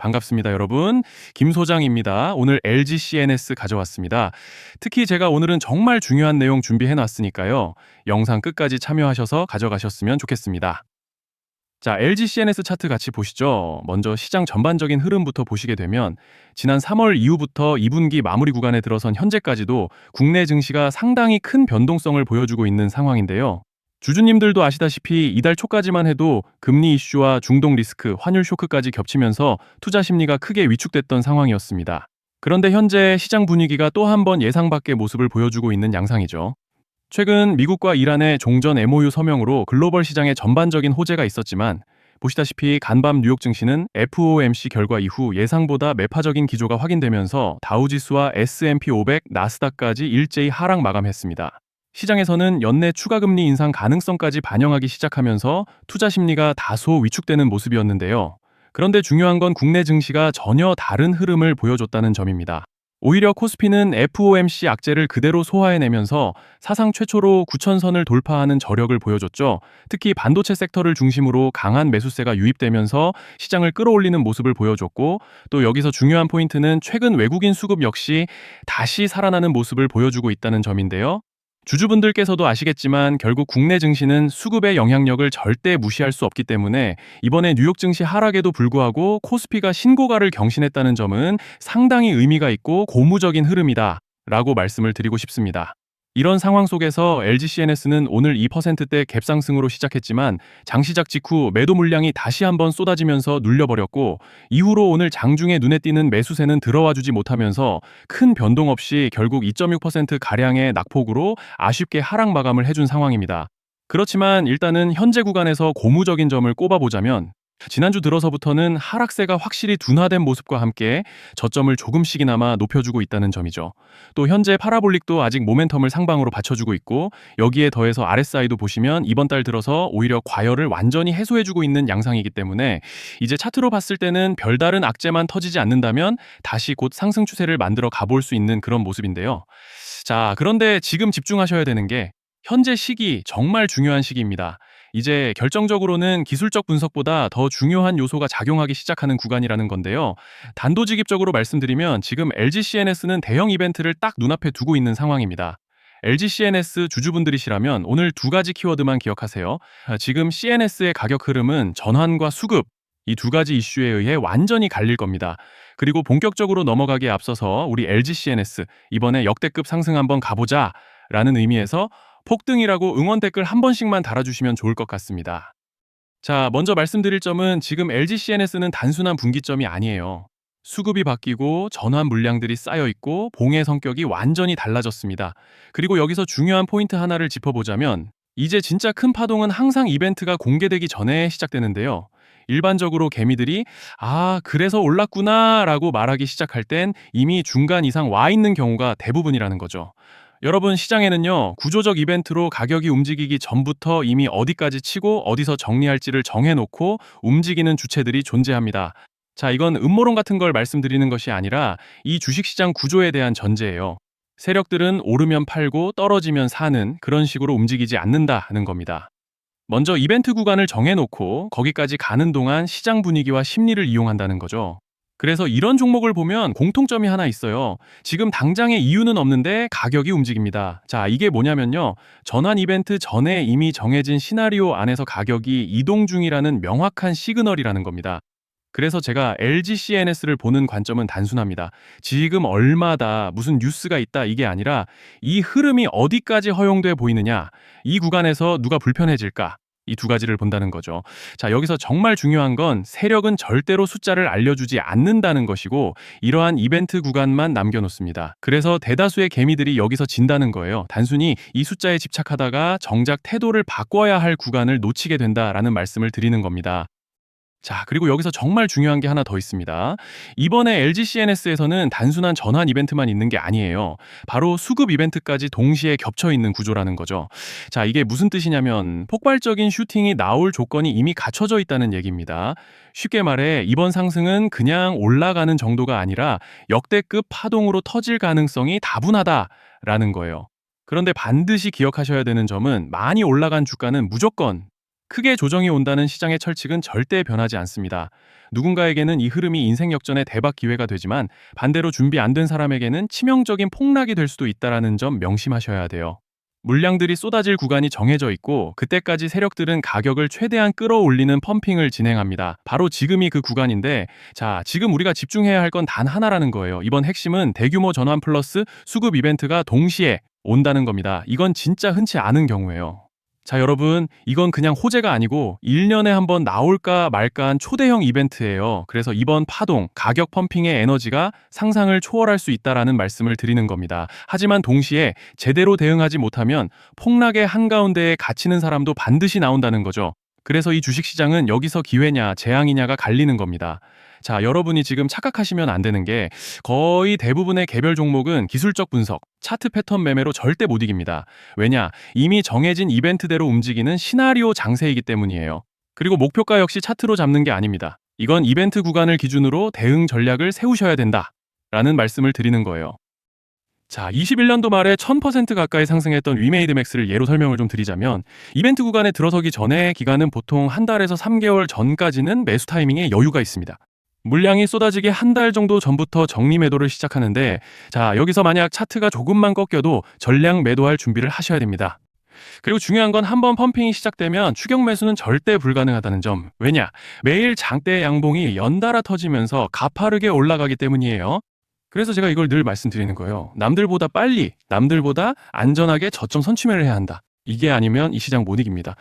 반갑습니다, 여러분. 김 소장입니다. 오늘 LG CNS 가져왔습니다. 특히 제가 오늘은 정말 중요한 내용 준비해 놨으니까요. 영상 끝까지 참여하셔서 가져가셨으면 좋겠습니다. 자, LG CNS 차트 같이 보시죠. 먼저 시장 전반적인 흐름부터 보시게 되면 지난 3월 이후부터 2분기 마무리 구간에 들어선 현재까지도 국내 증시가 상당히 큰 변동성을 보여주고 있는 상황인데요. 주주님들도 아시다시피 이달 초까지만 해도 금리 이슈와 중동 리스크, 환율 쇼크까지 겹치면서 투자 심리가 크게 위축됐던 상황이었습니다. 그런데 현재 시장 분위기가 또 한 번 예상 밖의 모습을 보여주고 있는 양상이죠. 최근 미국과 이란의 종전 MOU 서명으로 글로벌 시장에 전반적인 호재가 있었지만 보시다시피 간밤 뉴욕 증시는 FOMC 결과 이후 예상보다 매파적인 기조가 확인되면서 다우지수와 S&P 500, 나스닥까지 일제히 하락 마감했습니다. 시장에서는 연내 추가 금리 인상 가능성까지 반영하기 시작하면서 투자 심리가 다소 위축되는 모습이었는데요. 그런데 중요한 건 국내 증시가 전혀 다른 흐름을 보여줬다는 점입니다. 오히려 코스피는 FOMC 악재를 그대로 소화해내면서 사상 최초로 9,000선을 돌파하는 저력을 보여줬죠. 특히 반도체 섹터를 중심으로 강한 매수세가 유입되면서 시장을 끌어올리는 모습을 보여줬고, 또 여기서 중요한 포인트는 최근 외국인 수급 역시 다시 살아나는 모습을 보여주고 있다는 점인데요. 주주분들께서도 아시겠지만 결국 국내 증시는 수급의 영향력을 절대 무시할 수 없기 때문에 이번에 뉴욕 증시 하락에도 불구하고 코스피가 신고가를 경신했다는 점은 상당히 의미가 있고 고무적인 흐름이다 라고 말씀을 드리고 싶습니다. 이런 상황 속에서 LG CNS는 오늘 2%대 갭상승으로 시작했지만 장시작 직후 매도 물량이 다시 한번 쏟아지면서 눌려버렸고, 이후로 오늘 장중에 눈에 띄는 매수세는 들어와 주지 못하면서 큰 변동 없이 결국 2.6%가량의 낙폭으로 아쉽게 하락 마감을 해준 상황입니다. 그렇지만 일단은 현재 구간에서 고무적인 점을 꼽아보자면 지난주 들어서부터는 하락세가 확실히 둔화된 모습과 함께 저점을 조금씩이나마 높여주고 있다는 점이죠. 또 현재 파라볼릭도 아직 모멘텀을 상방으로 받쳐주고 있고, 여기에 더해서 RSI도 보시면 이번 달 들어서 오히려 과열을 완전히 해소해주고 있는 양상이기 때문에 이제 차트로 봤을 때는 별다른 악재만 터지지 않는다면 다시 곧 상승 추세를 만들어 가볼 수 있는 그런 모습인데요. 자, 그런데 지금 집중하셔야 되는 게 현재 시기, 정말 중요한 시기입니다. 이제 결정적으로는 기술적 분석보다 더 중요한 요소가 작용하기 시작하는 구간이라는 건데요. 단도직입적으로 말씀드리면 지금 LG CNS는 대형 이벤트를 딱 눈앞에 두고 있는 상황입니다. LG CNS 주주분들이시라면 오늘 두 가지 키워드만 기억하세요. 지금 CNS의 가격 흐름은 전환과 수급, 이 두 가지 이슈에 의해 완전히 갈릴 겁니다. 그리고 본격적으로 넘어가기에 앞서서 우리 LG CNS 이번에 역대급 상승 한번 가보자 라는 의미에서 폭등이라고 응원 댓글 한 번씩만 달아주시면 좋을 것 같습니다. 자, 먼저 말씀드릴 점은 지금 LG CNS는 단순한 분기점이 아니에요. 수급이 바뀌고 전환 물량들이 쌓여 있고 봉의 성격이 완전히 달라졌습니다. 그리고 여기서 중요한 포인트 하나를 짚어보자면 이제 진짜 큰 파동은 항상 이벤트가 공개되기 전에 시작되는데요. 일반적으로 개미들이 그래서 올랐구나 라고 말하기 시작할 땐 이미 중간 이상 와 있는 경우가 대부분이라는 거죠. 여러분, 시장에는요, 구조적 이벤트로 가격이 움직이기 전부터 이미 어디까지 치고 어디서 정리할지를 정해놓고 움직이는 주체들이 존재합니다. 자, 이건 음모론 같은 걸 말씀드리는 것이 아니라 이 주식시장 구조에 대한 전제예요. 세력들은 오르면 팔고 떨어지면 사는 그런 식으로 움직이지 않는다는 겁니다. 먼저 이벤트 구간을 정해놓고 거기까지 가는 동안 시장 분위기와 심리를 이용한다는 거죠. 그래서 이런 종목을 보면 공통점이 하나 있어요. 지금 당장의 이유는 없는데 가격이 움직입니다. 자, 이게 뭐냐면요. 전환 이벤트 전에 이미 정해진 시나리오 안에서 가격이 이동 중이라는 명확한 시그널이라는 겁니다. 그래서 제가 LG CNS를 보는 관점은 단순합니다. 지금 얼마다 무슨 뉴스가 있다 이게 아니라 이 흐름이 어디까지 허용돼 보이느냐, 이 구간에서 누가 불편해질까, 이 두 가지를 본다는 거죠. 자, 여기서 정말 중요한 건 세력은 절대로 숫자를 알려주지 않는다는 것이고 이러한 이벤트 구간만 남겨놓습니다. 그래서 대다수의 개미들이 여기서 진다는 거예요. 단순히 이 숫자에 집착하다가 정작 태도를 바꿔야 할 구간을 놓치게 된다라는 말씀을 드리는 겁니다. 자, 그리고 여기서 정말 중요한 게 하나 더 있습니다. 이번에 LG CNS에서는 단순한 전환 이벤트만 있는 게 아니에요. 바로 수급 이벤트까지 동시에 겹쳐 있는 구조라는 거죠. 자, 이게 무슨 뜻이냐면 폭발적인 슈팅이 나올 조건이 이미 갖춰져 있다는 얘기입니다. 쉽게 말해 이번 상승은 그냥 올라가는 정도가 아니라 역대급 파동으로 터질 가능성이 다분하다라는 거예요. 그런데 반드시 기억하셔야 되는 점은 많이 올라간 주가는 무조건 크게 조정이 온다는 시장의 철칙은 절대 변하지 않습니다. 누군가에게는 이 흐름이 인생 역전의 대박 기회가 되지만 반대로 준비 안 된 사람에게는 치명적인 폭락이 될 수도 있다는 점 명심하셔야 돼요. 물량들이 쏟아질 구간이 정해져 있고 그때까지 세력들은 가격을 최대한 끌어올리는 펌핑을 진행합니다. 바로 지금이 그 구간인데 자, 지금 우리가 집중해야 할 건 단 하나라는 거예요. 이번 핵심은 대규모 전환 플러스 수급 이벤트가 동시에 온다는 겁니다. 이건 진짜 흔치 않은 경우예요. 자, 여러분, 이건 그냥 호재가 아니고 1년에 한 번 나올까 말까한 초대형 이벤트예요. 그래서 이번 파동, 가격 펌핑의 에너지가 상상을 초월할 수 있다라는 말씀을 드리는 겁니다. 하지만 동시에 제대로 대응하지 못하면 폭락의 한가운데에 갇히는 사람도 반드시 나온다는 거죠. 그래서 이 주식시장은 여기서 기회냐, 재앙이냐가 갈리는 겁니다. 자, 여러분이 지금 착각하시면 안 되는 게 거의 대부분의 개별 종목은 기술적 분석, 차트 패턴 매매로 절대 못 이깁니다. 왜냐? 이미 정해진 이벤트대로 움직이는 시나리오 장세이기 때문이에요. 그리고 목표가 역시 차트로 잡는 게 아닙니다. 이건 이벤트 구간을 기준으로 대응 전략을 세우셔야 된다. 라는 말씀을 드리는 거예요. 자, 21년도 말에 1000% 가까이 상승했던 위메이드맥스를 예로 설명을 좀 드리자면 이벤트 구간에 들어서기 전에 기간은 보통 한 달에서 3개월 전까지는 매수 타이밍에 여유가 있습니다. 물량이 쏟아지기 한 달 정도 전부터 정리 매도를 시작하는데 자, 여기서 만약 차트가 조금만 꺾여도 전량 매도할 준비를 하셔야 됩니다. 그리고 중요한 건 한번 펌핑이 시작되면 추격 매수는 절대 불가능하다는 점. 왜냐? 매일 장대 양봉이 연달아 터지면서 가파르게 올라가기 때문이에요. 그래서 제가 이걸 늘 말씀드리는 거예요. 남들보다 빨리, 남들보다 안전하게 저점 선취매를 해야 한다. 이게 아니면 이 시장 못 이깁니다.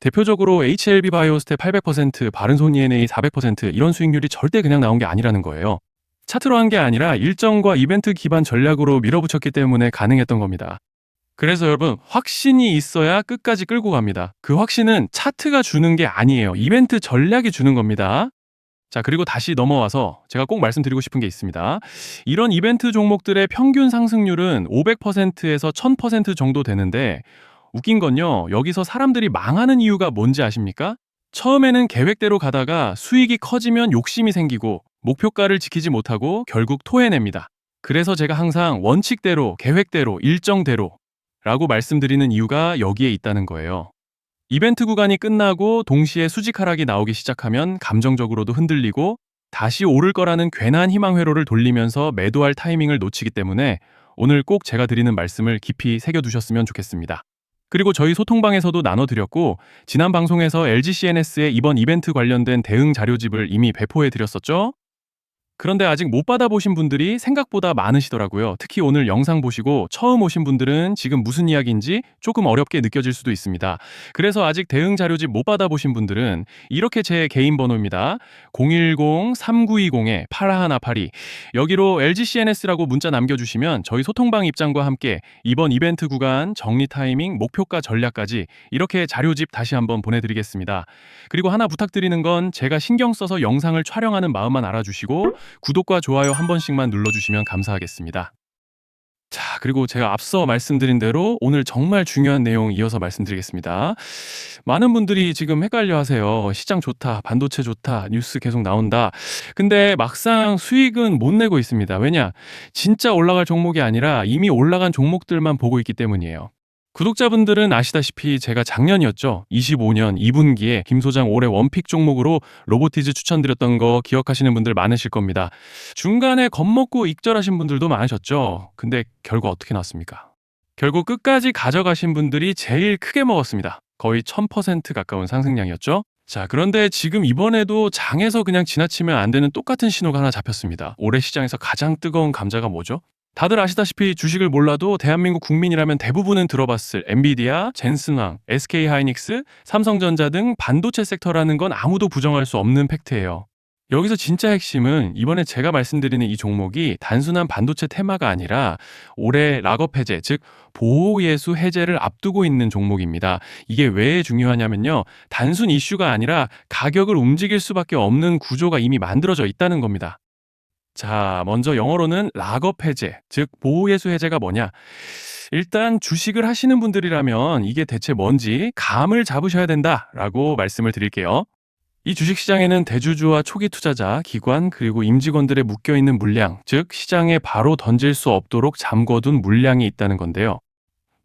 대표적으로 HLB 바이오스텝 800%, 바른손 ENA 400% 이런 수익률이 절대 그냥 나온 게 아니라는 거예요. 차트로 한 게 아니라 일정과 이벤트 기반 전략으로 밀어붙였기 때문에 가능했던 겁니다. 그래서 여러분, 확신이 있어야 끝까지 끌고 갑니다. 그 확신은 차트가 주는 게 아니에요. 이벤트 전략이 주는 겁니다. 자, 그리고 다시 넘어와서 제가 꼭 말씀드리고 싶은 게 있습니다. 이런 이벤트 종목들의 평균 상승률은 500%에서 1000% 정도 되는데 웃긴 건요, 여기서 사람들이 망하는 이유가 뭔지 아십니까? 처음에는 계획대로 가다가 수익이 커지면 욕심이 생기고 목표가를 지키지 못하고 결국 토해냅니다. 그래서 제가 항상 원칙대로, 계획대로, 일정대로 라고 말씀드리는 이유가 여기에 있다는 거예요. 이벤트 구간이 끝나고 동시에 수직 하락이 나오기 시작하면 감정적으로도 흔들리고 다시 오를 거라는 괜한 희망 회로를 돌리면서 매도할 타이밍을 놓치기 때문에 오늘 꼭 제가 드리는 말씀을 깊이 새겨두셨으면 좋겠습니다. 그리고 저희 소통방에서도 나눠드렸고 지난 방송에서 LGCNS의 이번 이벤트 관련된 대응 자료집을 이미 배포해드렸었죠? 그런데 아직 못 받아보신 분들이 생각보다 많으시더라고요. 특히 오늘 영상 보시고 처음 오신 분들은 지금 무슨 이야기인지 조금 어렵게 느껴질 수도 있습니다. 그래서 아직 대응 자료집 못 받아보신 분들은 이렇게 제 개인 번호입니다. 010-3920-8182 여기로 LGCNS라고 문자 남겨주시면 저희 소통방 입장과 함께 이번 이벤트 구간, 정리 타이밍, 목표가 전략까지 이렇게 자료집 다시 한번 보내드리겠습니다. 그리고 하나 부탁드리는 건 제가 신경 써서 영상을 촬영하는 마음만 알아주시고 구독과 좋아요 한 번씩만 눌러주시면 감사하겠습니다. 자, 그리고 제가 앞서 말씀드린 대로 오늘 정말 중요한 내용 이어서 말씀드리겠습니다. 많은 분들이 지금 헷갈려 하세요. 시장 좋다, 반도체 좋다, 뉴스 계속 나온다. 근데 막상 수익은 못 내고 있습니다. 왜냐? 진짜 올라갈 종목이 아니라 이미 올라간 종목들만 보고 있기 때문이에요. 구독자분들은 아시다시피 제가 작년이었죠. 25년 2분기에 김 소장 올해 원픽 종목으로 로보티즈 추천드렸던 거 기억하시는 분들 많으실 겁니다. 중간에 겁먹고 익절하신 분들도 많으셨죠. 근데 결과 어떻게 나왔습니까? 결국 끝까지 가져가신 분들이 제일 크게 먹었습니다. 거의 1000% 가까운 상승량이었죠. 자, 그런데 지금 이번에도 장에서 그냥 지나치면 안 되는 똑같은 신호가 하나 잡혔습니다. 올해 시장에서 가장 뜨거운 감자가 뭐죠? 다들 아시다시피 주식을 몰라도 대한민국 국민이라면 대부분은 들어봤을 엔비디아, 젠슨왕, SK하이닉스, 삼성전자 등 반도체 섹터라는 건 아무도 부정할 수 없는 팩트예요. 여기서 진짜 핵심은 이번에 제가 말씀드리는 이 종목이 단순한 반도체 테마가 아니라 올해 락업 해제, 즉 보호예수 해제를 앞두고 있는 종목입니다. 이게 왜 중요하냐면요. 단순 이슈가 아니라 가격을 움직일 수밖에 없는 구조가 이미 만들어져 있다는 겁니다. 자, 먼저 영어로는 락업 해제, 즉 보호예수 해제가 뭐냐? 일단 주식을 하시는 분들이라면 이게 대체 뭔지 감을 잡으셔야 된다라고 말씀을 드릴게요. 이 주식시장에는 대주주와 초기 투자자, 기관, 그리고 임직원들의 묶여있는 물량, 즉 시장에 바로 던질 수 없도록 잠궈둔 물량이 있다는 건데요.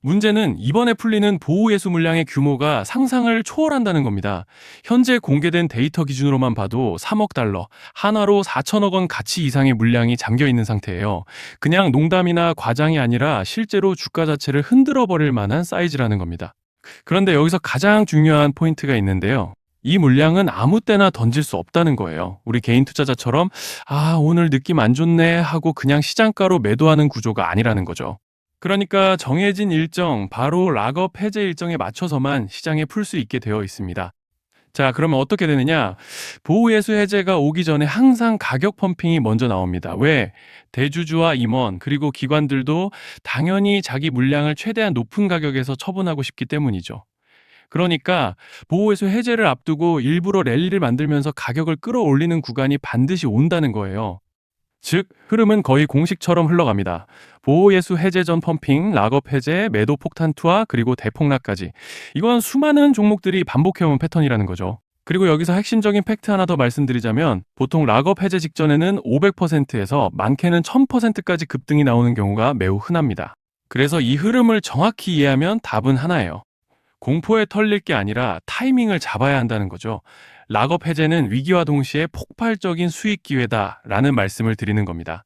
문제는 이번에 풀리는 보호예수 물량의 규모가 상상을 초월한다는 겁니다. 현재 공개된 데이터 기준으로만 봐도 3억 달러, 한화로 4천억 원 가치 이상의 물량이 잠겨 있는 상태예요. 그냥 농담이나 과장이 아니라 실제로 주가 자체를 흔들어 버릴 만한 사이즈라는 겁니다. 그런데 여기서 가장 중요한 포인트가 있는데요. 이 물량은 아무 때나 던질 수 없다는 거예요. 우리 개인 투자자처럼 오늘 느낌 안 좋네 하고 그냥 시장가로 매도하는 구조가 아니라는 거죠. 그러니까 정해진 일정, 바로 락업 해제 일정에 맞춰서만 시장에 풀 수 있게 되어 있습니다. 자, 그러면 어떻게 되느냐? 보호예수 해제가 오기 전에 항상 가격 펌핑이 먼저 나옵니다. 왜? 대주주와 임원, 그리고 기관들도 당연히 자기 물량을 최대한 높은 가격에서 처분하고 싶기 때문이죠. 그러니까 보호예수 해제를 앞두고 일부러 랠리를 만들면서 가격을 끌어올리는 구간이 반드시 온다는 거예요. 즉, 흐름은 거의 공식처럼 흘러갑니다. 보호예수 해제 전 펌핑, 락업 해제, 매도 폭탄 투하, 그리고 대폭락까지. 이건 수많은 종목들이 반복해온 패턴이라는 거죠. 그리고 여기서 핵심적인 팩트 하나 더 말씀드리자면 보통 락업 해제 직전에는 500%에서 많게는 1000%까지 급등이 나오는 경우가 매우 흔합니다. 그래서 이 흐름을 정확히 이해하면 답은 하나예요. 공포에 털릴 게 아니라 타이밍을 잡아야 한다는 거죠. 락업 해제는 위기와 동시에 폭발적인 수익 기회다라는 말씀을 드리는 겁니다.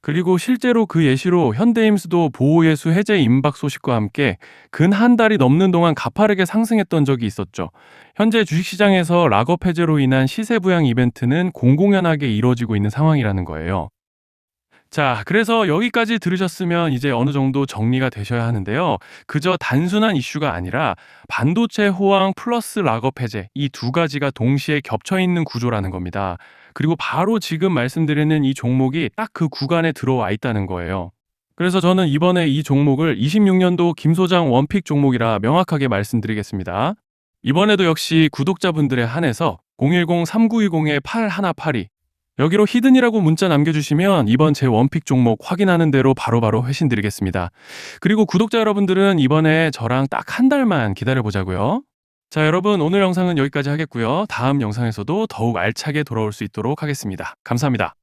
그리고 실제로 그 예시로 현대임수도 보호예수 해제 임박 소식과 함께 근 한 달이 넘는 동안 가파르게 상승했던 적이 있었죠. 현재 주식시장에서 락업 해제로 인한 시세 부양 이벤트는 공공연하게 이루어지고 있는 상황이라는 거예요. 자, 그래서 여기까지 들으셨으면 이제 어느 정도 정리가 되셔야 하는데요. 그저 단순한 이슈가 아니라 반도체 호황 플러스 락업 해제 이 두 가지가 동시에 겹쳐 있는 구조라는 겁니다. 그리고 바로 지금 말씀드리는 이 종목이 딱 그 구간에 들어와 있다는 거예요. 그래서 저는 이번에 이 종목을 26년도 김 소장 원픽 종목이라 명확하게 말씀드리겠습니다. 이번에도 역시 구독자분들에 한해서 010-3920-8182 여기로 히든이라고 문자 남겨주시면 이번 제 원픽 종목 확인하는 대로 바로바로 회신 드리겠습니다. 그리고 구독자 여러분들은 이번에 저랑 딱 한 달만 기다려보자고요. 자, 여러분 오늘 영상은 여기까지 하겠고요. 다음 영상에서도 더욱 알차게 돌아올 수 있도록 하겠습니다. 감사합니다.